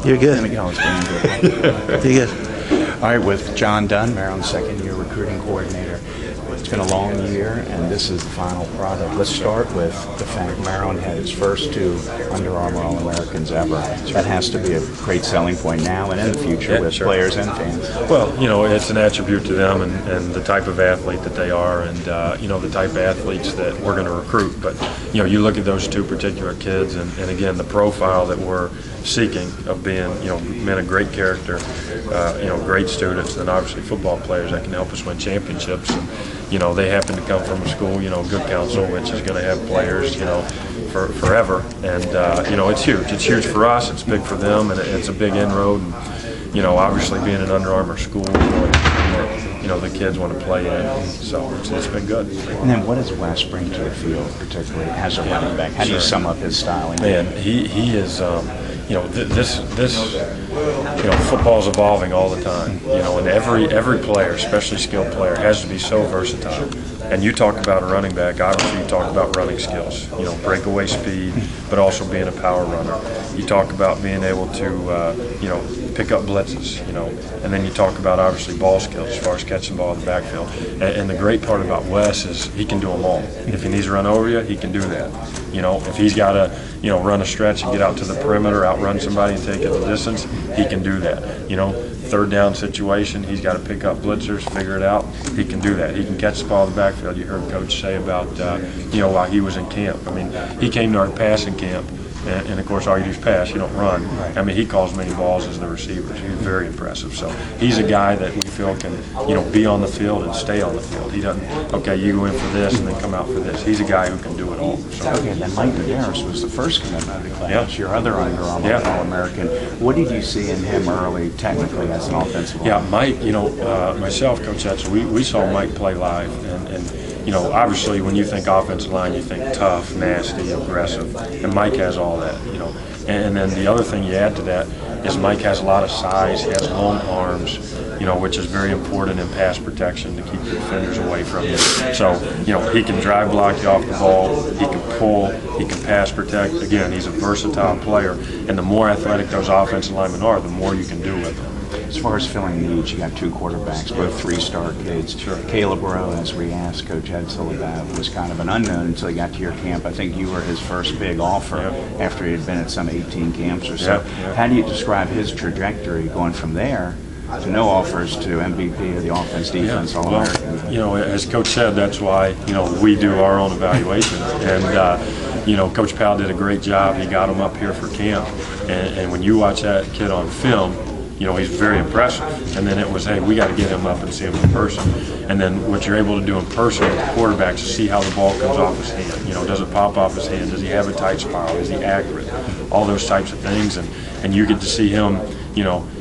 You're good. Let me go. It's been good. You're good. All right, with John Dunn, Maryland's second-year recruiting coordinator. It's been a long year, and this is the final product. Let's start with the fact Maryland had its first 2 Under Armour All-Americans ever. That has to be a great selling point now and in the future with players and fans. Well, it's an attribute to them and the type of athlete that they are and, the type of athletes that we're going to recruit. But, you look at those 2 particular kids and again, the profile that we're seeking of being, men of great character, great students, and obviously football players that can help us win championships. And, they happen to come from a school, Good Counsel, which is going to have players, for forever. And, it's huge. It's huge for us. It's big for them, and it's a big inroad. And, obviously being an Under Armour school, the kids want to play in. So it's been good. And then what does Wes bring to the field, particularly as a running back? How do you sum up his style? Man, he is. Football's evolving all the time. And every player, especially skilled player, has to be so versatile. And you talk about a running back, obviously you talk about running skills, breakaway speed, but also being a power runner. You talk about being able to, pick up blitzes, and then you talk about obviously ball skills as far as catching the ball in the backfield. And the great part about Wes is he can do them all. If he needs to run over you, he can do that. If he's got to, run a stretch and get out to the perimeter, outrun somebody and take it the distance, he can do that. Third down situation, he's got to pick up blitzers, figure it out. He can do that. He can catch the ball in the backfield. You heard Coach say about, while he was in camp. I mean, he came to our passing camp, and of course, all you do is pass. You don't run. I mean, he calls many balls as the receivers. He's very impressive. So he's a guy that we feel can, be on the field and stay on the field. He doesn't, okay, you go in for this and then come out for this. He's a guy who can do it all. So. Okay, then Mike Harris was the first commitment of the class. Your other Under Armour All-American. What did you see in him early, technically, as an offensive lineman? Yeah, Mike. Myself, Coach Etzel, we saw Mike play live, and obviously when you think offensive line, you think tough, nasty, aggressive, and Mike has all that, And then the other thing you add to that is Mike has a lot of size. He has long arms, which is very important in pass protection to keep the defenders away from him. So, he can drive block you off the ball, he can pull, he can pass protect. Again, he's a versatile player, and the more athletic those offensive linemen are, the more you can do with them. As far as filling needs, you got 2 quarterbacks, both 3-star kids. Sure. Caleb Rowe, as we asked Coach Edsel about, was kind of an unknown until he got to your camp. I think you were his first big offer after he had been at some 18 camps or so. How do you describe his trajectory going from there to no offers to MVP of the offense, defense, All-American? Well, as Coach said, that's why, we do our own evaluation. And, Coach Powell did a great job. He got him up here for camp. And when you watch that kid on film, he's very impressive. And then it was, hey, we got to get him up and see him in person. And then what you're able to do in person with the quarterback is see how the ball comes off his hand. Does it pop off his hand? Does he have a tight spiral? Is he accurate? All those types of things. And you get to see him,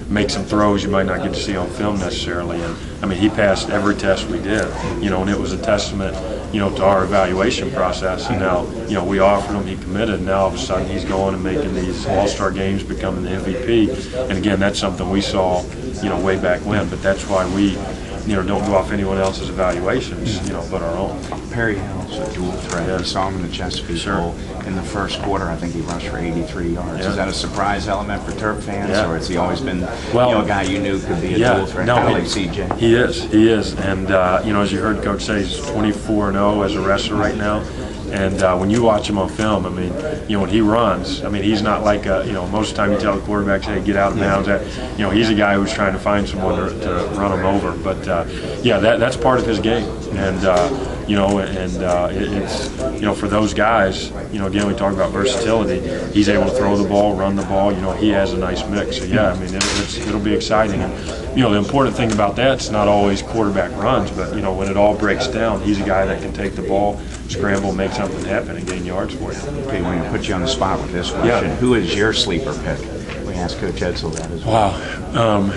make some throws you might not get to see on film necessarily. And I mean, he passed every test we did, and it was a testament, to our evaluation process. And now, we offered him, he committed, and now all of a sudden he's going and making these all-star games, becoming the MVP. And again, that's something we saw, way back when, but that's why we, don't go off anyone else's evaluations, but our own. Perry Hill's a dual threat. We saw him in the Chesapeake Bowl. In the first quarter, I think he rushed for 83 yards. Is that a surprise element for Terp fans, or has he always been a guy you knew could be a dual threat, kind of like CJ? He is. And, as you heard Coach say, he's 24-0 as a wrestler right now. And when you watch him on film, I mean, when he runs, I mean, he's not like, most of the time you tell the quarterbacks, hey, get out of bounds. He's a guy who's trying to find someone to run him over. But, that's part of his game. And, it's, for those guys, again, we talk about versatility. He's able to throw the ball, run the ball. He has a nice mix. So, I mean, it'll be exciting. And, the important thing about that, it's not always quarterback runs, but, when it all breaks down, he's a guy that can take the ball, scramble, make something happen, and gain yards for you. Okay, we're going to put you on the spot with this question. Who is your sleeper pick? We asked Coach Edsel that as well. Wow.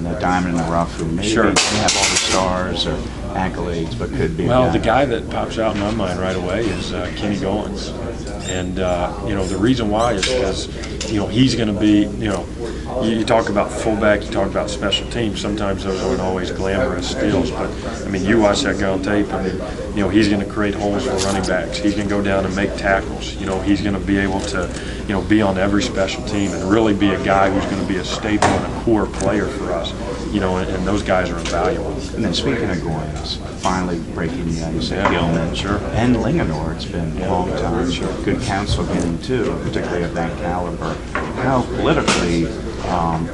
That diamond in the rough who maybe they have all the stars, or accolades, but could be. Well, the guy that pops out in my mind right away is Kenny Goins. And, the reason why is because, he's going to be, you talk about the fullback, you talk about special teams. Sometimes those aren't always glamorous deals. But, you watch that guy on tape, he's going to create holes for running backs. He's going to go down and make tackles. He's going to be able to, be on every special team and really be a guy who's going to be a staple and a core player for us. And those guys are invaluable. And then speaking of Goins, finally breaking, you said Gilman, sure, and Linganore, it's been a long time. Sure. Good counsel getting too, particularly of that caliber. How politically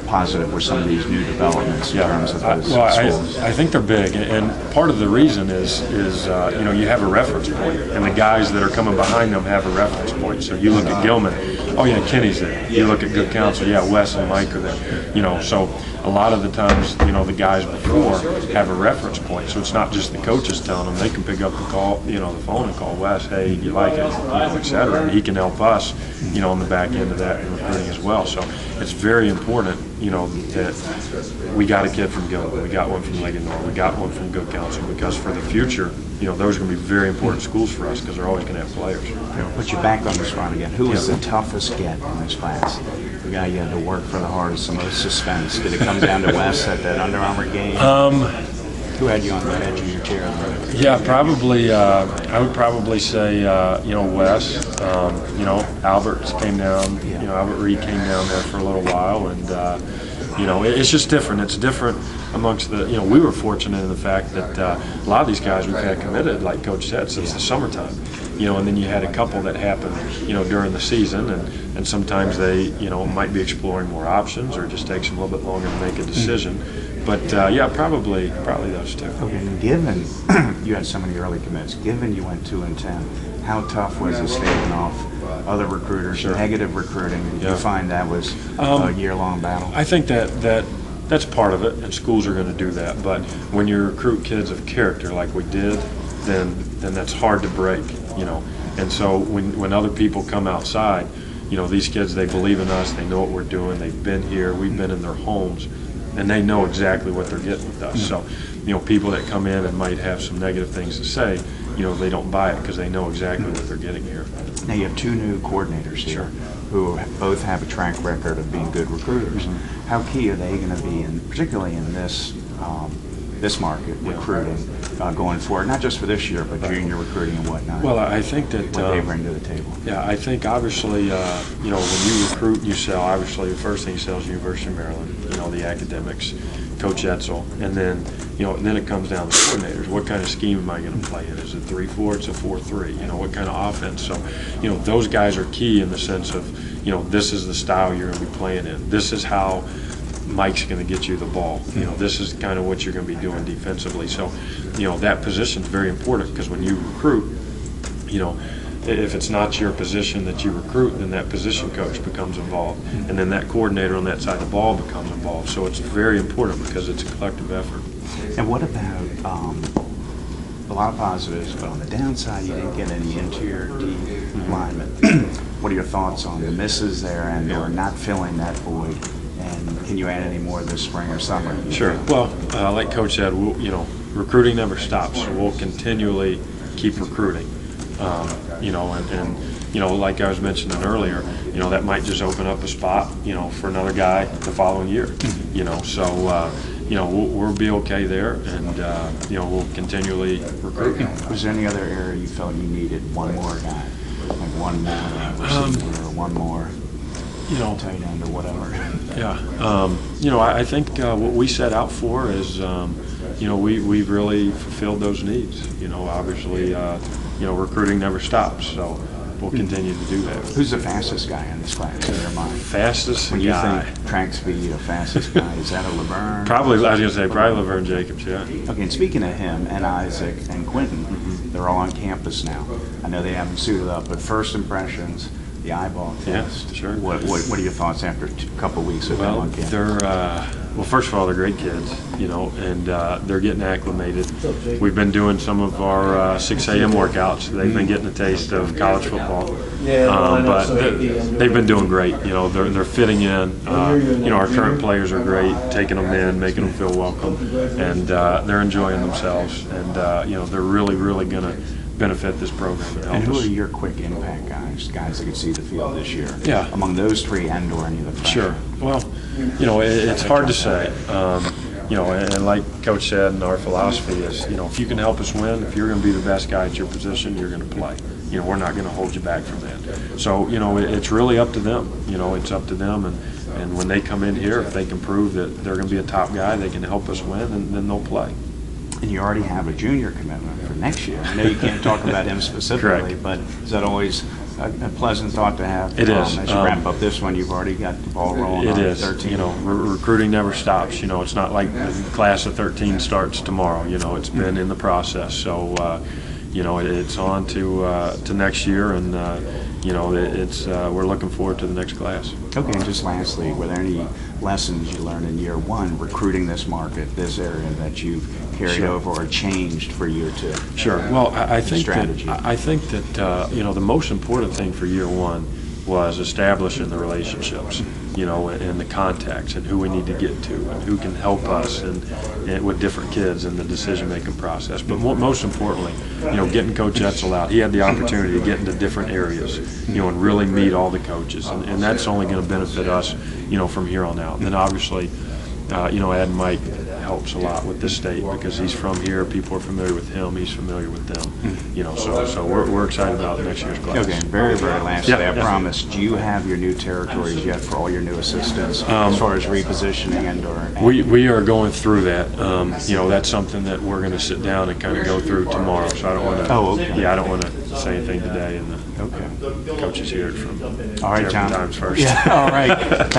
positive were some of these new developments in terms of those schools? I think they're big, and part of the reason is you have a reference point, and the guys that are coming behind them have a reference point. So you look at Gilman, oh yeah, Kenny's there. You look at Good Counsel, yeah, Wes and Mike are there. So a lot of the times, the guys before have a reference point. So it's not just the coaches telling them; they can pick up the call, the phone and call Wes, hey, do you like it, et cetera. And he can help us, on the back end of that in recruiting as well. So it's very important, that we got a kid from Gilman, we got one from Linganore, we got one from Good Counsel, because for the future, those are going to be very important schools for us because they're always going to have players. Put you back on the spot again. Who was the toughest get in this class? The guy you had to work for the hardest, the most suspense. Did it come down to Wes at that Under Armour game? Who had you on the edge of your chair? Yeah, probably. I would probably say, Wes. Albert came down. Albert Reed came down there for a little while, and it's just different. It's different amongst the. We were fortunate in the fact that a lot of these guys we've had committed, like Coach said, since the summertime. And then you had a couple that happened, during the season, and sometimes they, might be exploring more options, or it just takes them a little bit longer to make a decision. But probably those two. Okay, and given you had so many early commits, given you went 2-10, how tough was it staving off other recruiters, Sure. negative recruiting? Did you find that was a year-long battle? I think that's part of it, and schools are going to do that. But when you recruit kids of character like we did, then that's hard to break, And so when other people come outside, these kids, they believe in us, they know what we're doing, they've been here, we've been in their homes, and they know exactly what they're getting with us. So, people that come in and might have some negative things to say, they don't buy it because they know exactly what they're getting here. Now you have two new coordinators here who both have a track record of being good recruiters. How key are they going to be, particularly in this market, recruiting, going forward, not just for this year, but junior recruiting and whatnot? Well, I think that what they bring to the table. Yeah, I think obviously, when you recruit and you sell, obviously the first thing you sell is University of Maryland, the academics, Coach Etzel, and then, then it comes down to coordinators. What kind of scheme am I going to play in? Is it 3-4? It's a 4-3. What kind of offense? So, those guys are key in the sense of, this is the style you're going to be playing in. This is how Mike's going to get you the ball. This is kind of what you're going to be doing defensively. So, that position is very important because when you recruit, if it's not your position that you recruit, then that position coach becomes involved. And then that coordinator on that side of the ball becomes involved. So it's very important because it's a collective effort. And what about a lot of positives, but on the downside, you didn't get any interior D linemen. What are your thoughts on the misses there and or not filling that void? And can you add any more this spring or summer? Sure. Well, like Coach said, recruiting never stops. So we'll continually keep recruiting. Like I was mentioning earlier, that might just open up a spot, for another guy the following year. We'll be okay there, and we'll continually recruit. Was there any other area you felt you needed one more guy, like one more receiver, or one more? Tight end or whatever. Yeah. I think what we set out for is, we've really fulfilled those needs. Obviously, recruiting never stops, so we'll continue to do that. Who's the fastest guy in this class in your mind? Fastest when guy? You think track speed, the fastest guy, is that a Laverne? Probably, I was going to say, probably Laverne Jacobs, yeah. Okay, and speaking of him and Isaac and Quentin, they're all on campus now. I know they haven't suited up, but first impressions, the eyeball test. Yeah, sure. What are your thoughts after a couple of weeks of them Well, on camp? well, first of all, they're great kids, you know, and they're getting acclimated. We've been doing some of our 6 a.m. workouts. They've been getting a taste of college football, but they've been doing great. You know, they're fitting in. You know, our current players are great, taking them in, making them feel welcome, and they're enjoying themselves. And you know, they're really going to benefit this program. And who are your quick impact guys that could see the field this year? Yeah. Among those three and/or any of the freshmen? Sure. Well, you know, it's hard to say. You know, and like Coach said, and our philosophy is, you know, if you can help us win, if you're going to be the best guy at your position, you're going to play. You know, we're not going to hold you back from that. So, you know, it's really up to them. You know, it's up to them. And when they come in here, if they can prove that they're going to be a top guy, they can help us win, and then they'll play. And you already have a junior commitment for next year. I know you can't talk about him specifically, but is that always a pleasant thought to have? It is. As you wrap up this one, you've already got the ball rolling on 13. You know, recruiting never stops. You know, it's not like the class of 13 starts tomorrow. You know, it's been in the process. So, you know, it's on to next year, and you know, it's we're looking forward to the next class. Okay, and just lastly, were there any lessons you learned in year one recruiting this market, this area, that you've carried over or changed for year two? Sure. Well, I think strategy. I think that you know, the most important thing for year one was establishing the relationships, you know, and the contacts, and who we need to get to, and who can help us, and with different kids in the decision-making process. But most importantly, you know, getting Coach Etzel out. He had the opportunity to get into different areas, you know, and really meet all the coaches, and that's only going to benefit us, you know, from here on out. And then obviously, you know, adding Mike helps a lot with this state because he's from here. People are familiar with him. He's familiar with them. You know, so we're excited about next year's class. Okay, very lastly, I Yeah. promise, do you have your new territories yet for all your new assistants as far as repositioning and/or? We are going through that. You know, that's something that we're going to sit down and kind of go through tomorrow. So I don't want to. Oh, okay. Yeah, I don't want to say anything today, and the Okay. coaches hear it from All right, Terps John. Times first. Yeah. All right. Thank